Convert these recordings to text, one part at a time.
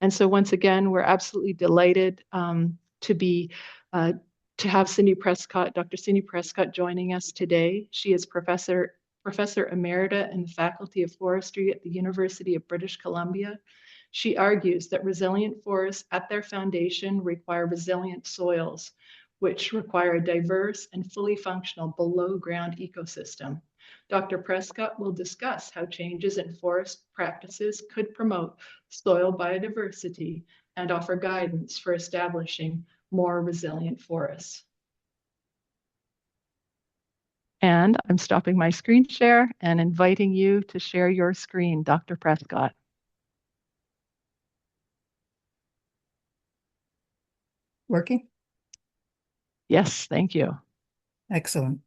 And so once again, we're absolutely delighted to be to have Cindy Prescott, Dr. Cindy Prescott joining us today. She is Professor Emerita in the Faculty of Forestry at the University of British Columbia. She argues that resilient forests at their foundation require resilient soils, which require a diverse and fully functional below ground ecosystem. Dr. Prescott will discuss how changes in forest practices could promote soil biodiversity and offer guidance for establishing more resilient forests. And I'm stopping my screen share and inviting you to share your screen, Dr. Prescott. Working? Yes, thank you. Excellent.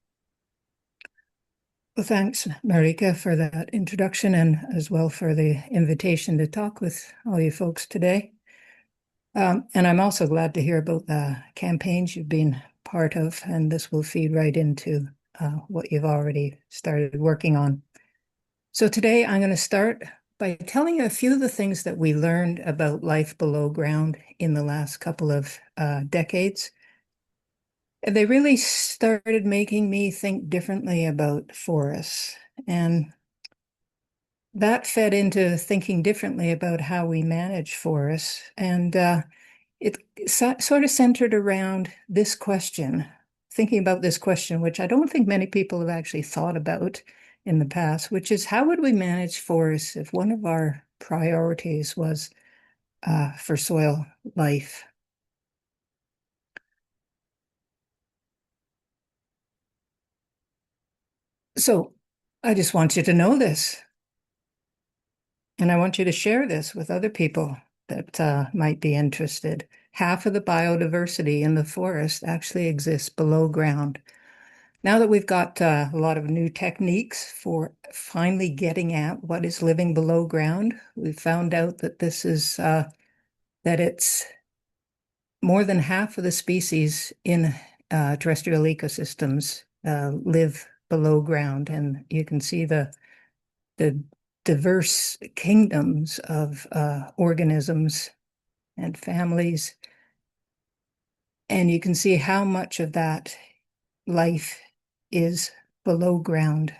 Well, thanks, Marika, for that introduction and as well for the invitation to talk with all you folks today. And I'm also glad to hear about the campaigns you've been part of, and this will feed right into what you've already started working on. So today I'm going to start by telling you a few of the things that we learned about life below ground in the last couple of decades. They really started making me think differently about forests. And that fed into thinking differently about how we manage forests. And it sort of centered around this question, thinking about this question, which I don't think many people have actually thought about in the past, which is how would we manage forests if one of our priorities was for soil life? So I just want you to know this. And I want you to share this with other people that might be interested. Half of the biodiversity in the forest actually exists below ground. Now that we've got a lot of new techniques for finally getting at what is living below ground, we've found out that this is that it's more than half of the species in terrestrial ecosystems live below ground, and you can see the diverse kingdoms of organisms and families. And you can see how much of that life is below ground.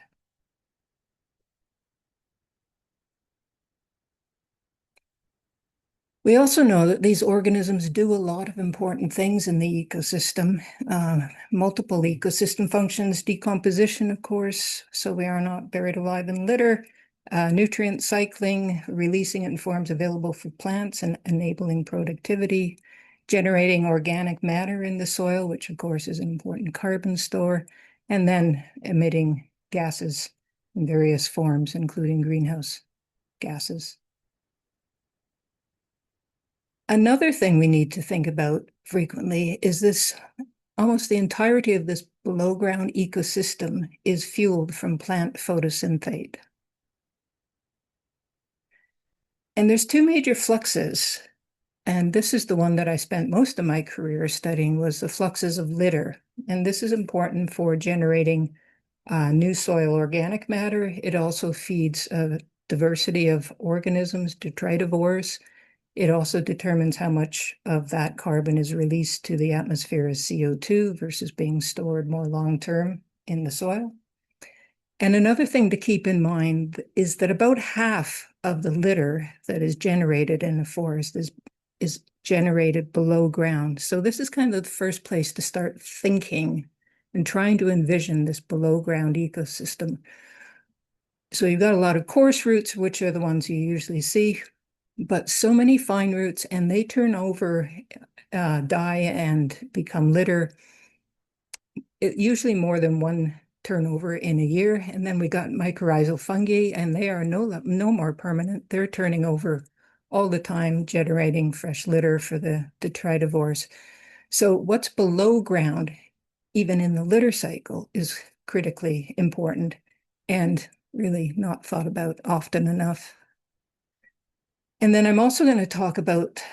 We also know that these organisms do a lot of important things in the ecosystem, multiple ecosystem functions, decomposition, of course, so we are not buried alive in litter, nutrient cycling, releasing it in forms available for plants and enabling productivity, generating organic matter in the soil, which of course is an important carbon store, and then emitting gases in various forms, including greenhouse gases. Another thing we need to think about frequently is this, almost the entirety of this below ground ecosystem is fueled from plant photosynthate. And there's two major fluxes, and this is the one that I spent most of my career studying, was the fluxes of litter. And this is important for generating new soil organic matter. It also feeds a diversity of organisms, detritivores. It also determines how much of that carbon is released to the atmosphere as CO2 versus being stored more long-term in the soil. And another thing to keep in mind is that about half of the litter that is generated in a forest is generated below ground. So this is kind of the first place to start thinking and trying to envision this below ground ecosystem. So you've got a lot of coarse roots, which are the ones you usually see, but so many fine roots, and they turn over, die, and become litter. Usually more than one turnover in a year. And then we got mycorrhizal fungi, and they are no more permanent. They're turning over all the time, generating fresh litter for the detritivores. So what's below ground, even in the litter cycle, is critically important and really not thought about often enough. And then I'm also going to talk about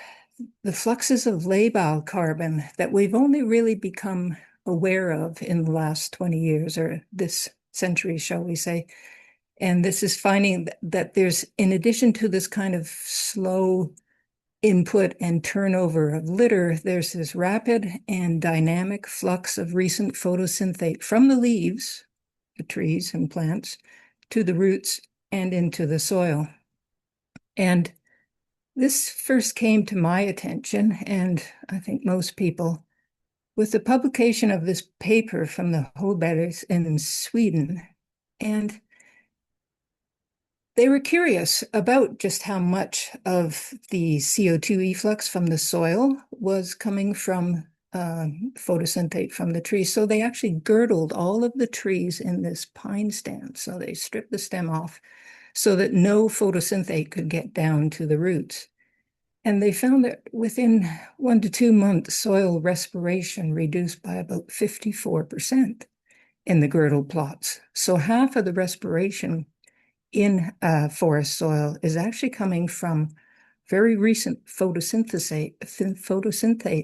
the fluxes of labile carbon that we've only really become aware of in the last 20 years, or this century, shall we say. And this is finding that there's, in addition to this kind of slow input and turnover of litter, there's this rapid and dynamic flux of recent photosynthate from the leaves, the trees and plants, to the roots and into the soil. And this first came to my attention, and I think most people, with the publication of this paper from the Holbergs in Sweden. And they were curious about just how much of the CO2 efflux from the soil was coming from photosynthate from the trees. So they actually girdled all of the trees in this pine stand. So they stripped the stem off so that no photosynthate could get down to the roots. And they found that within 1 to 2 months, soil respiration reduced by about 54% in the girdle plots. So half of the respiration in forest soil is actually coming from very recent photosynthate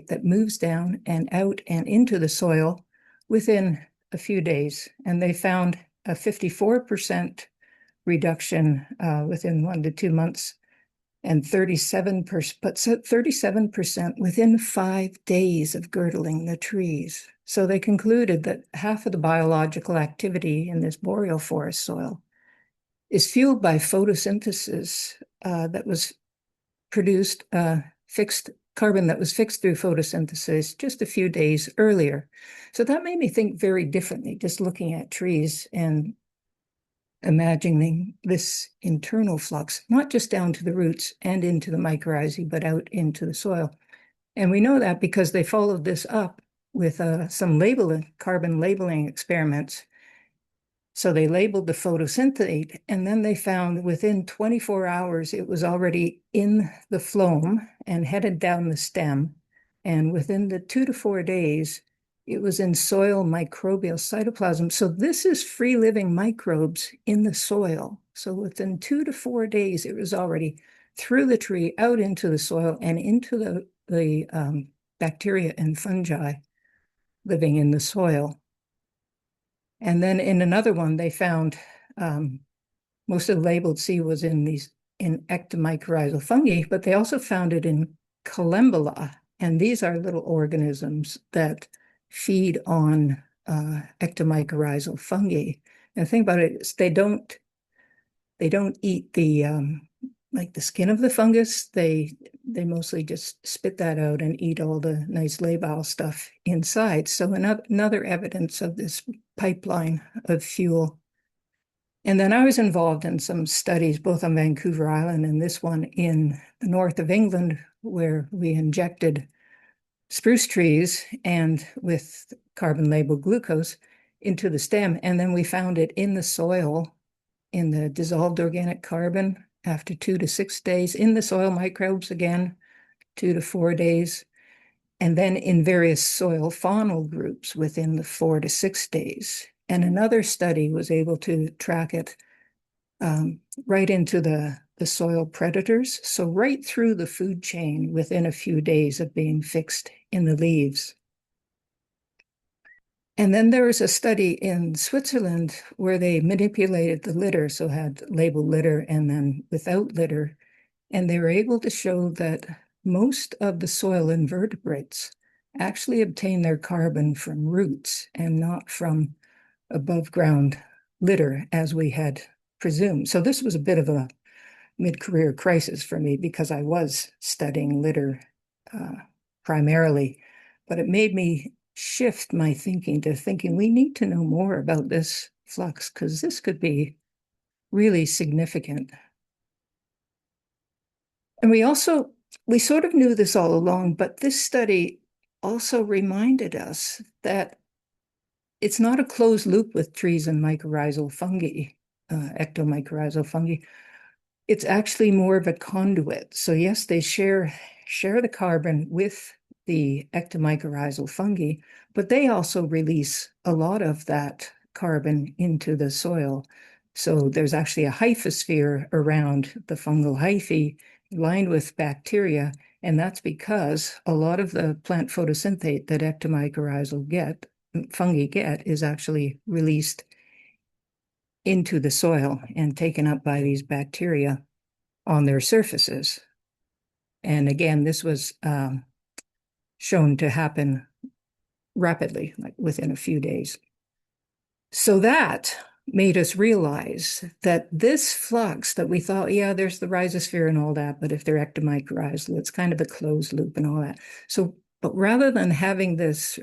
that moves down and out and into the soil within a few days. And they found a 54% reduction within 1 to 2 months, and 37% within 5 days of girdling the trees. So they concluded that half of the biological activity in this boreal forest soil is fueled by photosynthesis that was produced, fixed carbon that was fixed through photosynthesis just a few days earlier. So that made me think very differently, just looking at trees and imagining this internal flux, not just down to the roots and into the mycorrhizae, but out into the soil. And we know that because they followed this up with some carbon labeling experiments. So they labeled the photosynthate, and then they found within 24 hours, it was already in the phloem and headed down the stem. And within the 2 to 4 days, it was in soil microbial cytoplasm. So this is free-living microbes in the soil. So within 2 to 4 days, it was already through the tree, out into the soil, and into the bacteria and fungi living in the soil. And then in another one, they found most of the labeled C was in ectomycorrhizal fungi, but they also found it in collembola. And these are little organisms that feed on ectomycorrhizal fungi. And the thing about it is they don't eat the like the skin of the fungus. They mostly just spit that out and eat all the nice labile stuff inside. So another evidence of this pipeline of fuel. And then I was involved in some studies, both on Vancouver Island and this one in the north of England, where we injected spruce trees and with carbon labeled glucose into the stem. And then we found it in the soil, in the dissolved organic carbon after 2 to 6 days, in the soil microbes again, 2 to 4 days, and then in various soil faunal groups within the 4 to 6 days. And another study was able to track it right into the soil predators, so right through the food chain within a few days of being fixed in the leaves. And then there was a study in Switzerland where they manipulated the litter, so had labeled litter and then without litter, and they were able to show that most of the soil invertebrates actually obtain their carbon from roots and not from above ground litter as we had presumed. So this was a bit of a mid-career crisis for me because I was studying litter primarily, but it made me shift my thinking to thinking we need to know more about this flux because this could be really significant. And we sort of knew this all along, but this study also reminded us that it's not a closed loop with trees and mycorrhizal fungi, ectomycorrhizal fungi. It's actually more of a conduit. So yes, they share the carbon with the ectomycorrhizal fungi, but they also release a lot of that carbon into the soil. So there's actually a hyphosphere around the fungal hyphae lined with bacteria, and that's because a lot of the plant photosynthate that ectomycorrhizal fungi get is actually released into the soil and taken up by these bacteria on their surfaces. And again, this was shown to happen rapidly, like within a few days. So that made us realize that this flux that we thought, yeah, there's the rhizosphere and all that, but if they're ectomycorrhizal, it's kind of a closed loop and all that. So, but rather than having this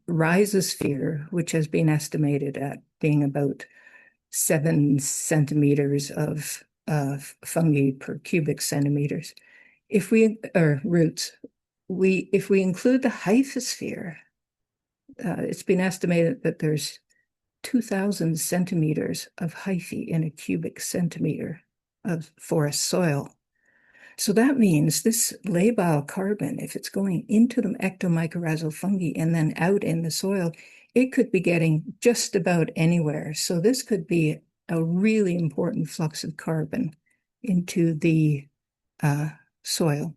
rhizosphere, which has been estimated at being about 7 centimeters of fungi per cubic centimeters, if we or roots, if we include the hyphosphere, it's been estimated that there's 2,000 centimeters of hyphae in a cubic centimeter of forest soil. So that means this labile carbon, if it's going into the ectomycorrhizal fungi and then out in the soil, it could be getting just about anywhere. So this could be a really important flux of carbon into the soil.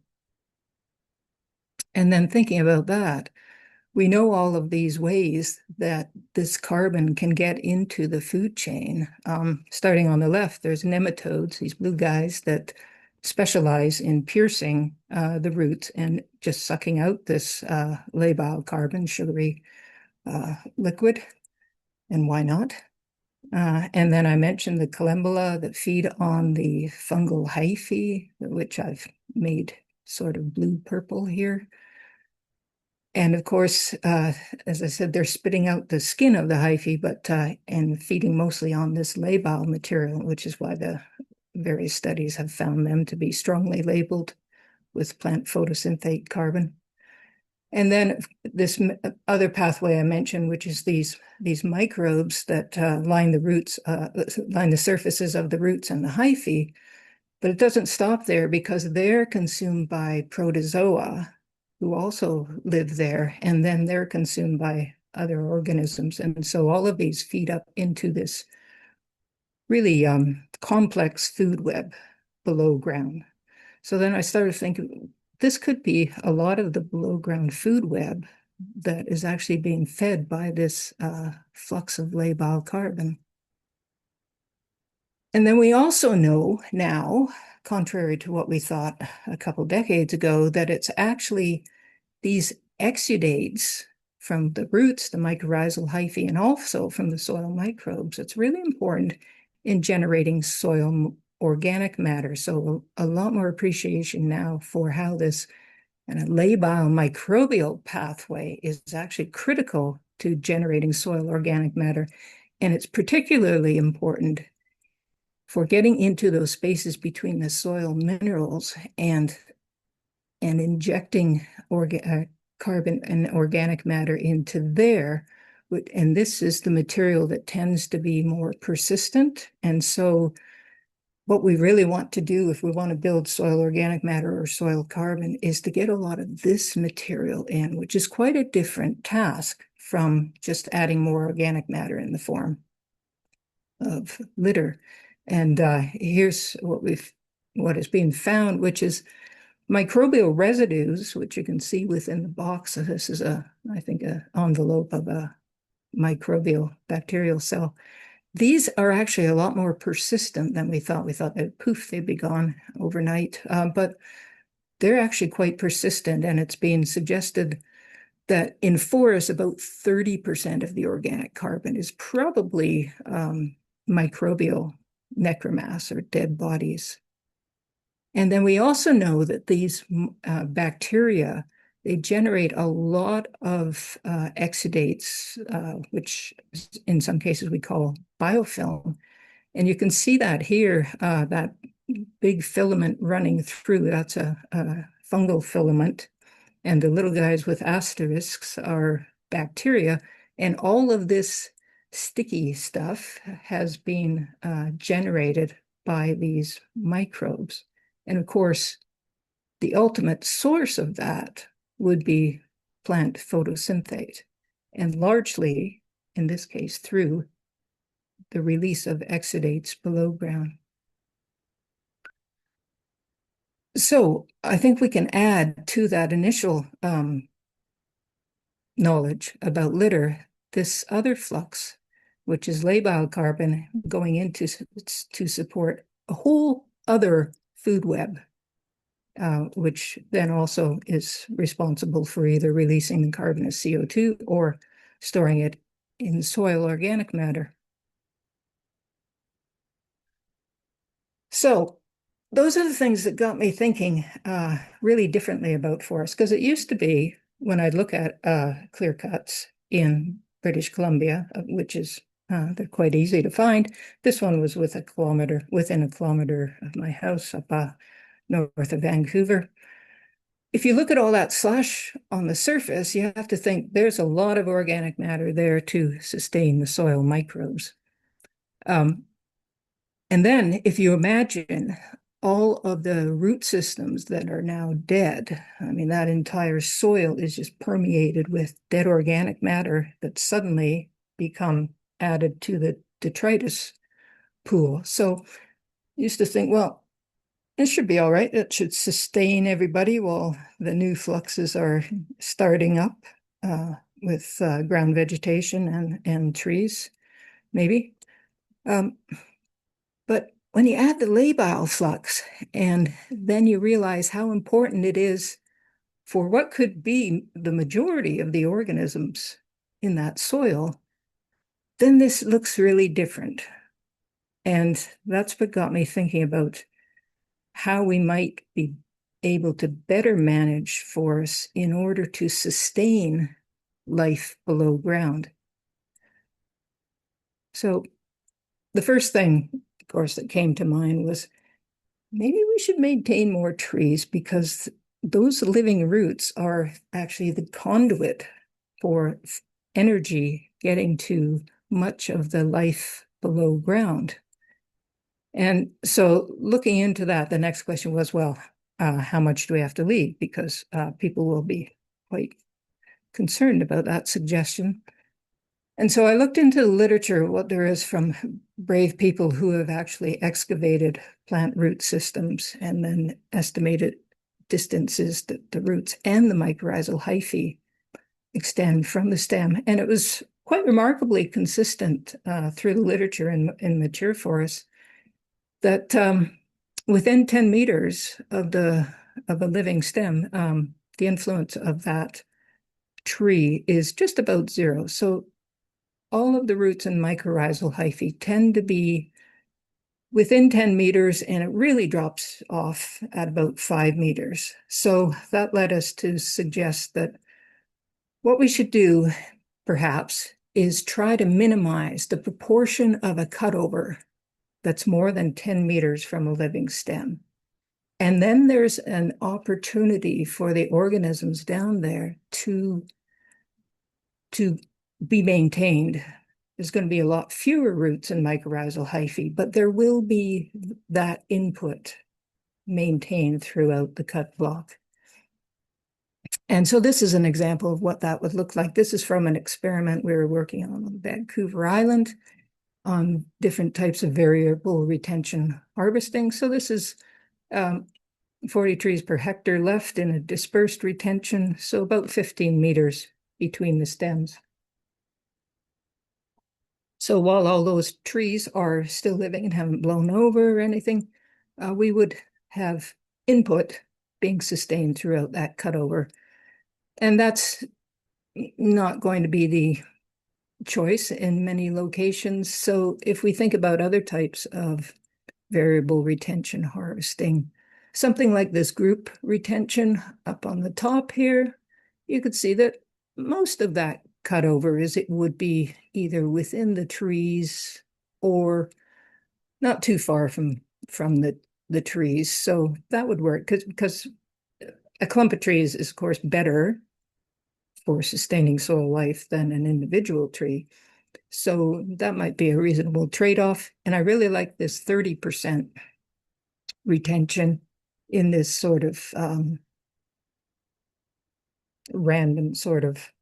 And then thinking about that, we know all of these ways that this carbon can get into the food chain. Starting on the left, there's nematodes, these blue guys that specialize in piercing the roots and just sucking out this labile carbon, sugary liquid. And why not? And then I mentioned the collembola that feed on the fungal hyphae, which I've made sort of blue-purple here. And of course, as I said, they're spitting out the skin of the hyphae, but and feeding mostly on this labile material, which is why the various studies have found them to be strongly labeled with plant photosynthate carbon. And then this other pathway I mentioned, which is these microbes that line the roots, line the surfaces of the roots and the hyphae. But it doesn't stop there because they're consumed by protozoa, who also live there, and then they're consumed by other organisms. And so all of these feed up into this really complex food web below ground. So then I started thinking, this could be a lot of the below ground food web that is actually being fed by this flux of labile carbon. And then we also know now, contrary to what we thought a couple decades ago, that it's actually these exudates from the roots, the mycorrhizal hyphae, and also from the soil microbes. It's really important in generating soil organic matter. So a lot more appreciation now for how this labile microbial pathway is actually critical to generating soil organic matter. And it's particularly important for getting into those spaces between the soil minerals and injecting carbon and organic matter into there. And this is the material that tends to be more persistent. And so what we really want to do if we want to build soil organic matter or soil carbon is to get a lot of this material in, which is quite a different task from just adding more organic matter in the form of litter. And here's what is being found, which is microbial residues, which you can see within the box. This is I think, an envelope of a microbial bacterial cell. These are actually a lot more persistent than we thought. We thought that poof, they'd be gone overnight, but they're actually quite persistent. And it's being suggested that in forests, about 30% of the organic carbon is probably microbial necromass or dead bodies. And then we also know that these bacteria, they generate a lot of exudates, which in some cases we call biofilm. And you can see that here, that big filament running through, that's a fungal filament. And the little guys with asterisks are bacteria. And all of this sticky stuff has been generated by these microbes. And of course, the ultimate source of that would be plant photosynthate, and largely, in this case, through the release of exudates below ground. So I think we can add to that initial knowledge about litter this other flux, which is labile carbon going into to support a whole other food web which then also is responsible for either releasing the carbon as CO2 or storing it in soil organic matter. So those are the things that got me thinking really differently about forests, because it used to be when I'd look at clear cuts in British Columbia, which is they're quite easy to find. This one was within a kilometer of my house up north of Vancouver. If you look at all that slush on the surface, you have to think there's a lot of organic matter there to sustain the soil microbes. And then if you imagine all of the root systems that are now dead, I mean, that entire soil is just permeated with dead organic matter that suddenly become added to the detritus pool. So I used to think, well, it should be all right. It should sustain everybody while the new fluxes are starting up with ground vegetation and trees, maybe. But when you add the labile flux, and then you realize how important it is for what could be the majority of the organisms in that soil, then this looks really different. And that's what got me thinking about how we might be able to better manage forests in order to sustain life below ground. So the first thing, of course, that came to mind was maybe we should maintain more trees, because those living roots are actually the conduit for energy getting to much of the life below ground. And so looking into that, the next question was, well, how much do we have to leave? Because people will be quite concerned about that suggestion. And so I looked into the literature, what there is from brave people who have actually excavated plant root systems and then estimated distances that the roots and the mycorrhizal hyphae extend from the stem. And it was quite remarkably consistent through the literature in mature forests that within 10 meters of a living stem, the influence of that tree is just about zero. So all of the roots and mycorrhizal hyphae tend to be within 10 meters, and it really drops off at about 5 meters. So that led us to suggest that what we should do, perhaps, is try to minimize the proportion of a cutover that's more than 10 meters from a living stem. And then there's an opportunity for the organisms down there to be maintained. There's going to be a lot fewer roots and mycorrhizal hyphae, but there will be that input maintained throughout the cut block. And so this is an example of what that would look like. This is from an experiment we were working on Vancouver Island on different types of variable retention harvesting. So this is 40 trees per hectare left in a dispersed retention, so about 15 meters between the stems. So while all those trees are still living and haven't blown over or anything, we would have input being sustained throughout that cutover. And that's not going to be the choice in many locations. So if we think about other types of variable retention harvesting, something like this group retention up on the top here, you could see that most of that cutover it would be either within the trees or not too far from the trees. So that would work because a clump of trees is, of course, better for sustaining soil life than an individual tree. So that might be a reasonable trade-off. And I really like this 30% retention in this sort of random sort of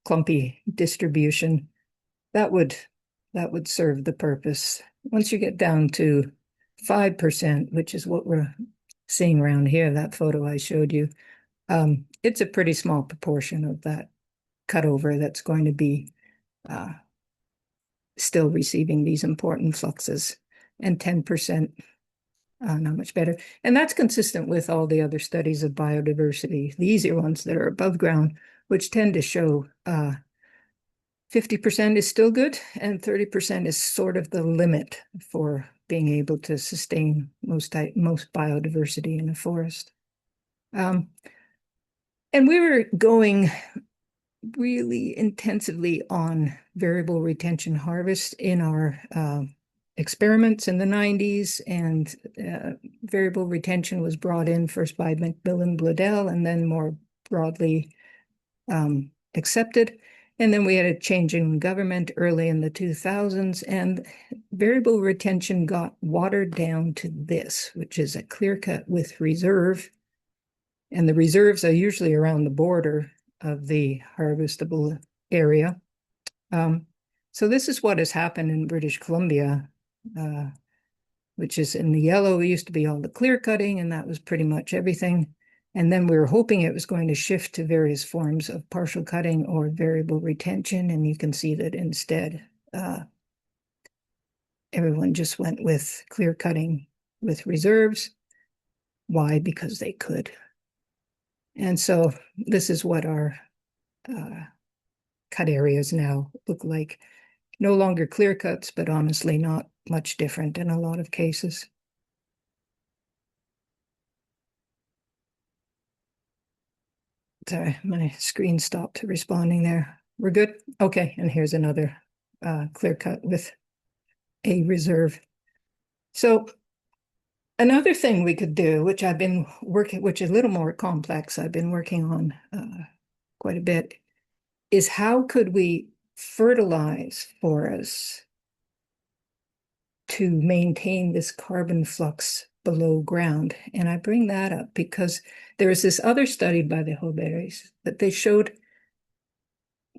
clumpy distribution. That would serve the purpose. Once you get down to 5%, which is what we're seeing around here, that photo I showed you, it's a pretty small proportion of that cutover that's going to be still receiving these important fluxes. And 10% not much better. And that's consistent with all the other studies of biodiversity, the easier ones that are above ground, which tend to show 50% is still good and 30% is sort of the limit for being able to sustain most biodiversity in a forest. And we were going really intensively on variable retention harvest in our experiments in the 90s, and variable retention was brought in first by McMillan Bladel and then more broadly accepted. And then we had a change in government early in the 2000s, and variable retention got watered down to this, which is a clear cut with reserve. And the reserves are usually around the border of the harvestable area. So this is what has happened in British Columbia, which is in the yellow. It used to be all the clear cutting, and that was pretty much everything. And then we were hoping it was going to shift to various forms of partial cutting or variable retention. And you can see that instead, everyone just went with clear cutting with reserves. Why? Because they could. And so this is what our cut areas now look like. No longer clear cuts, but honestly not much different in a lot of cases. Sorry, my screen stopped responding there. We're good? Okay, and here's another clear cut with a reserve. So another thing we could do, which I've been working, which is a little more complex, I've been working on quite a bit, is how could we fertilize forests to maintain this carbon flux below ground? And I bring that up because there is this other study by the Hoberis that they showed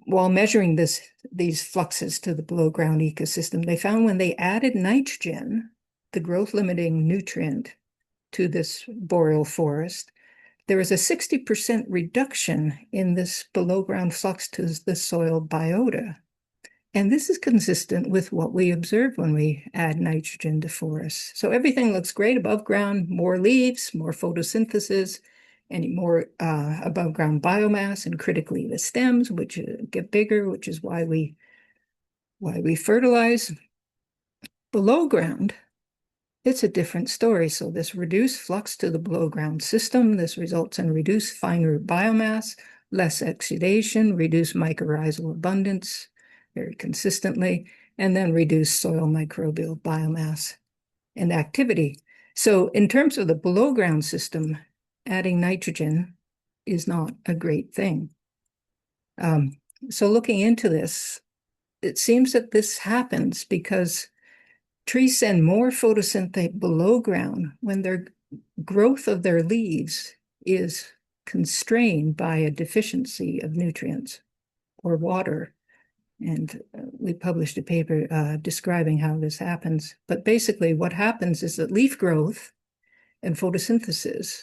while measuring these fluxes to the below ground ecosystem, they found when they added nitrogen, the growth limiting nutrient, to this boreal forest, there was a 60% reduction in this below ground flux to the soil biota. And this is consistent with what we observe when we add nitrogen to forests. So everything looks great above ground, more leaves, more photosynthesis, and more above ground biomass, and critically the stems, which get bigger, which is why we fertilize. Below ground, it's a different story. So this reduced flux to the below ground system, this results in reduced fine root biomass, less exudation, reduced mycorrhizal abundance very consistently, and then reduced soil microbial biomass and activity. So in terms of the below ground system, adding nitrogen is not a great thing. So looking into this, it seems that this happens because trees send more photosynthate below ground when their growth of their leaves is constrained by a deficiency of nutrients or water. And we published a paper describing how this happens. But basically what happens is that leaf growth and photosynthesis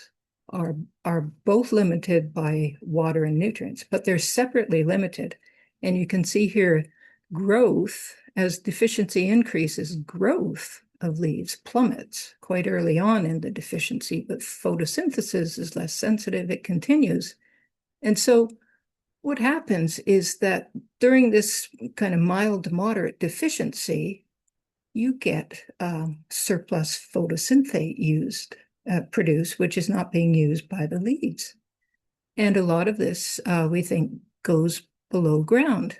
are both limited by water and nutrients, but they're separately limited. And you can see here growth, as deficiency increases, growth of leaves plummets quite early on in the deficiency, but photosynthesis is less sensitive, it continues. And so what happens is that during this kind of mild to moderate deficiency, you get surplus photosynthate produced, which is not being used by the leaves. And a lot of this, we think, goes below ground.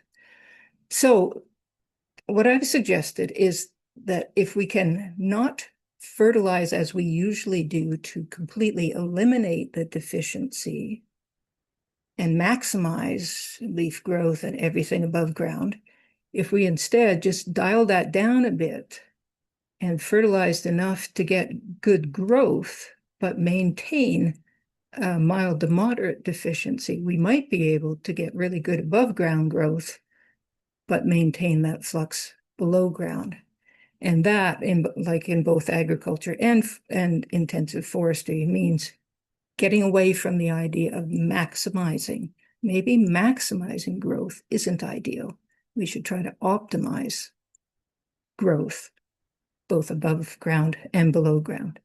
So what I've suggested is that if we can not fertilize as we usually do to completely eliminate the deficiency and maximize leaf growth and everything above ground, if we instead just dial that down a bit and fertilized enough to get good growth, but maintain a mild to moderate deficiency, we might be able to get really good above ground growth, but maintain that flux below ground. And that, like in both agriculture and intensive forestry, means getting away from the idea of maximizing. Maybe maximizing growth isn't ideal. We should try to optimize growth, both above ground and below ground.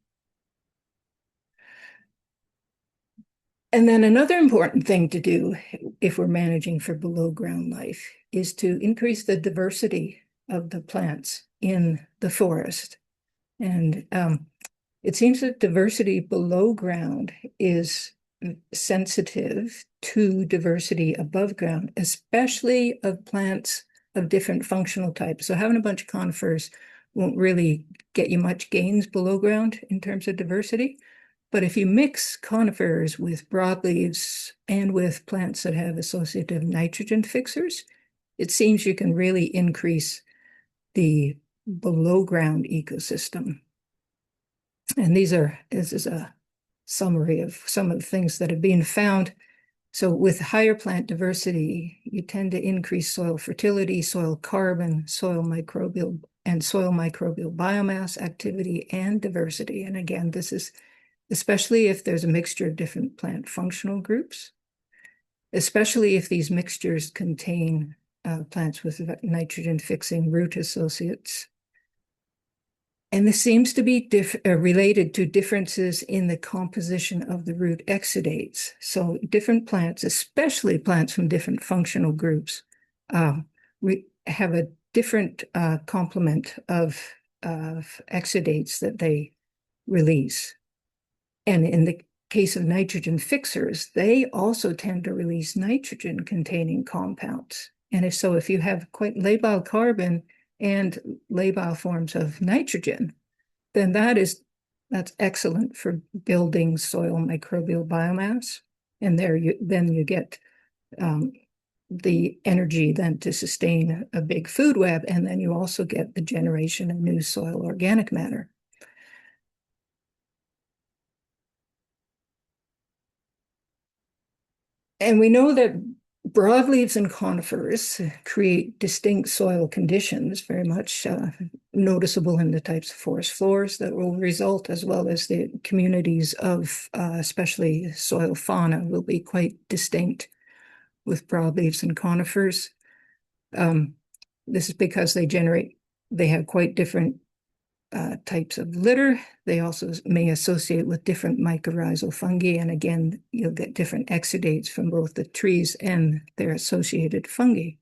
And then another important thing to do if we're managing for below ground life is to increase the diversity of the plants in the forest. And it seems that diversity below ground is sensitive to diversity above ground, especially of plants of different functional types. So having a bunch of conifers won't really get you much gains below ground in terms of diversity. But if you mix conifers with broadleaves and with plants that have associative nitrogen fixers, it seems you can really increase the below ground ecosystem. And this is a summary of some of the things that have been found. So with higher plant diversity, you tend to increase soil fertility, soil carbon, soil microbial biomass activity and diversity. And again, this is especially if there's a mixture of different plant functional groups, especially if these mixtures contain plants with nitrogen fixing root associates. And this seems to be related to differences in the composition of the root exudates. So different plants, especially plants from different functional groups, we have a different complement of exudates that they release. And in the case of nitrogen fixers, they also tend to release nitrogen-containing compounds. And if you have quite labile carbon and labile forms of nitrogen, then that's excellent for building soil microbial biomass. And then you get the energy then to sustain a big food web, and then you also get the generation of new soil organic matter. And we know that broadleaves and conifers create distinct soil conditions, very much noticeable in the types of forest floors that will result, as well as the communities of especially soil fauna will be quite distinct with broadleaves and conifers. This is because they have quite different types of litter. They also may associate with different mycorrhizal fungi. And again, you'll get different exudates from both the trees and their associated fungi.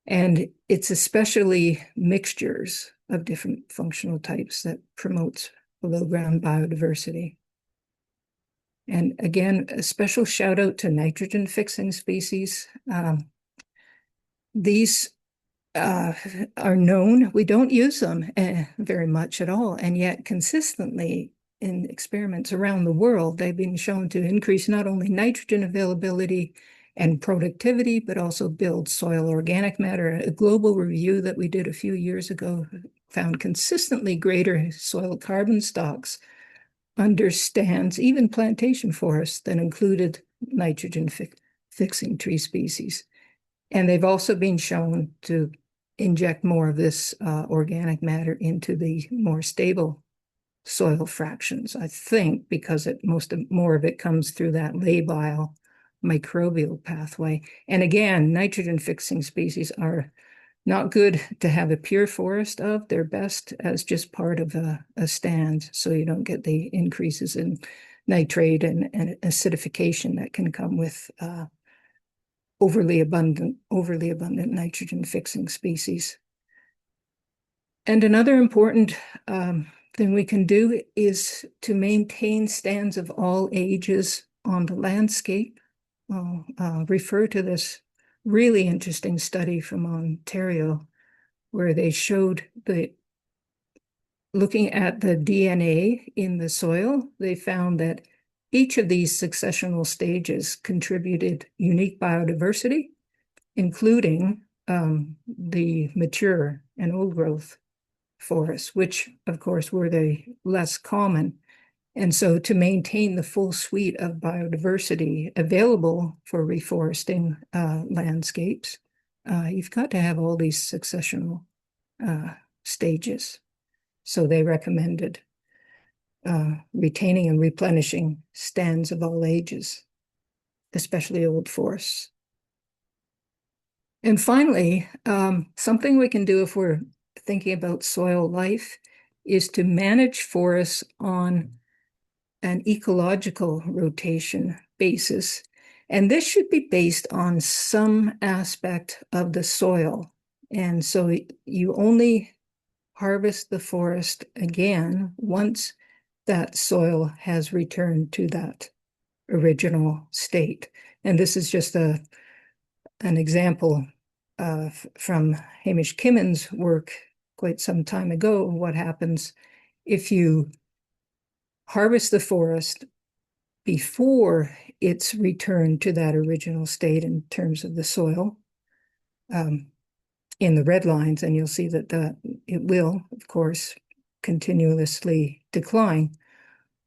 And it's especially mixtures of different functional types that promotes below ground biodiversity. And again, a special shout out to nitrogen fixing species. These are known. We don't use them very much at all. And yet consistently in experiments around the world, they've been shown to increase not only nitrogen availability and productivity, but also build soil organic matter. A global review that we did a few years ago found consistently greater soil carbon stocks under stands, even plantation forests, that included nitrogen fixing tree species. And they've also been shown to inject more of this organic matter into the more stable soil fractions, I think, because more of it comes through that labile microbial pathway. And again, nitrogen fixing species are not good to have a pure forest of. They're best as just part of a stand, so you don't get the increases in nitrate and acidification that can come with overly abundant nitrogen fixing species. And another important thing we can do is to maintain stands of all ages on the landscape. I'll refer to this really interesting study from Ontario where they showed looking at the DNA in the soil, they found that each of these successional stages contributed unique biodiversity, including the mature and old growth forests, which of course were the less common. And so to maintain the full suite of biodiversity available for reforesting landscapes, you've got to have all these successional stages. So they recommended retaining and replenishing stands of all ages, especially old forests. And finally, something we can do if we're thinking about soil life is to manage forests on an ecological rotation basis. And this should be based on some aspect of the soil. And so you only harvest the forest again once that soil has returned to that original state. And this is just an example from Hamish Kimmon's work quite some time ago. What happens if you harvest the forest before it's returned to that original state in terms of the soil, in the red lines, and you'll see that it will, of course, continuously decline.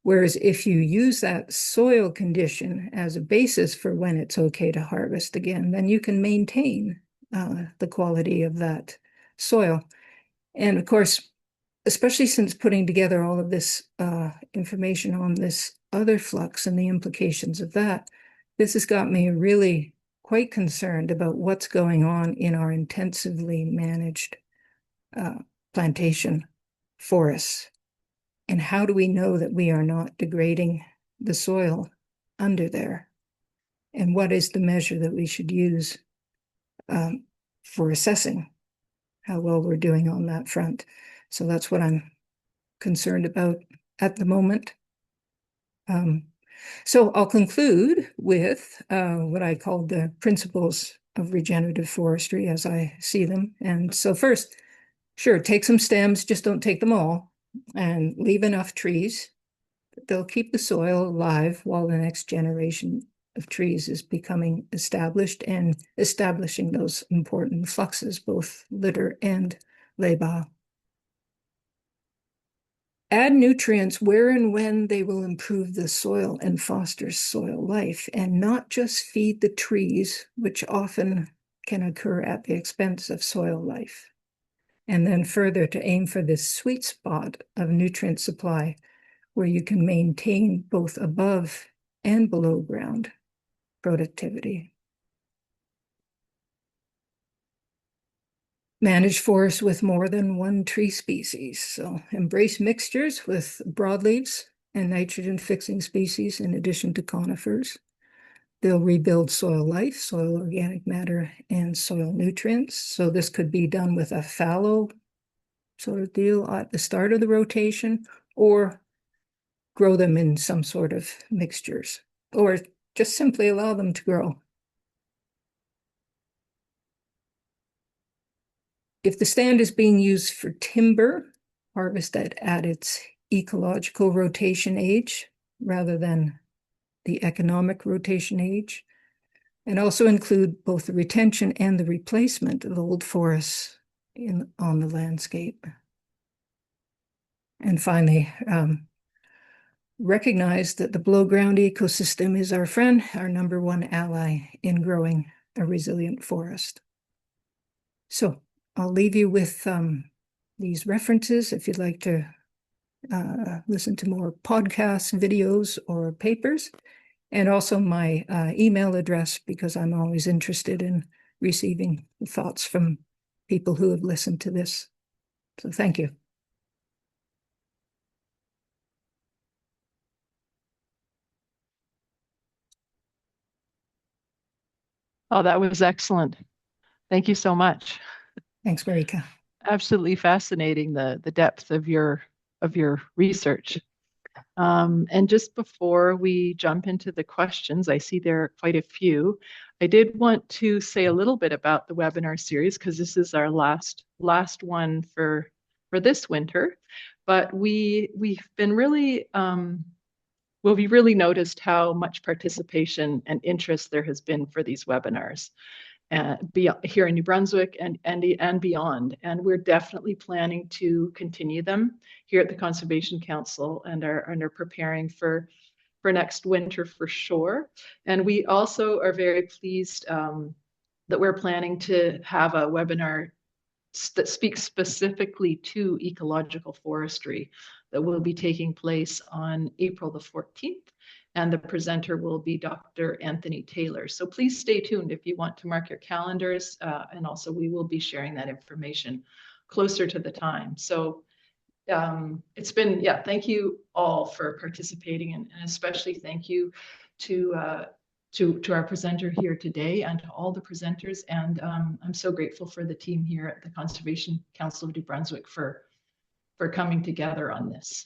Whereas if you use that soil condition as a basis for when it's okay to harvest again, then you can maintain the quality of that soil. And of course, especially since putting together all of this information on this other flux and the implications of that, this has got me really quite concerned about what's going on in our intensively managed plantation forests. And how do we know that we are not degrading the soil under there? And what is the measure that we should use for assessing how well we're doing on that front? So that's what I'm concerned about at the moment. So I'll conclude with what I call the principles of regenerative forestry as I see them. And so first, sure, take some stems, just don't take them all, and leave enough trees. They'll keep the soil alive while the next generation of trees is becoming established and establishing those important fluxes, both litter and lay-by. Add nutrients where and when they will improve the soil and foster soil life, and not just feed the trees, which often can occur at the expense of soil life. And then further, to aim for this sweet spot of nutrient supply where you can maintain both above and below ground productivity. Manage forests with more than one tree species. So embrace mixtures with broadleaves and nitrogen-fixing species in addition to conifers. They'll rebuild soil life, soil organic matter, and soil nutrients. So this could be done with a fallow sort of deal at the start of the rotation, or grow them in some sort of mixtures, or just simply allow them to grow. If the stand is being used for timber, harvest it at its ecological rotation age rather than the economic rotation age, and also include both the retention and the replacement of old forests on the landscape. And finally, recognize that the below-ground ecosystem is our friend, our number one ally in growing a resilient forest. So I'll leave you with these references if you'd like to listen to more podcasts, videos, or papers, and also my email address, because I'm always interested in receiving thoughts from people who have listened to this. So thank you. Oh, that was excellent. Thank you so much. Thanks, Marika. Absolutely fascinating, the depth of your research. And just before we jump into the questions, I see there are quite a few. I did want to say a little bit about the webinar series because this is our last one for this winter. But we've been really well, we really noticed how much participation and interest there has been for these webinars here in New Brunswick and beyond. And we're definitely planning to continue them here at the Conservation Council and are preparing for next winter for sure. And we also are very pleased that we're planning to have a webinar that speaks specifically to ecological forestry that will be taking place on April the 14th. And the presenter will be Dr. Anthony Taylor. So please stay tuned if you want to mark your calendars. And also we will be sharing that information closer to the time. So it's been, yeah, thank you all for participating, and especially thank you to our presenter here today and to all the presenters. And I'm so grateful for the team here at the Conservation Council of New Brunswick for coming together on this.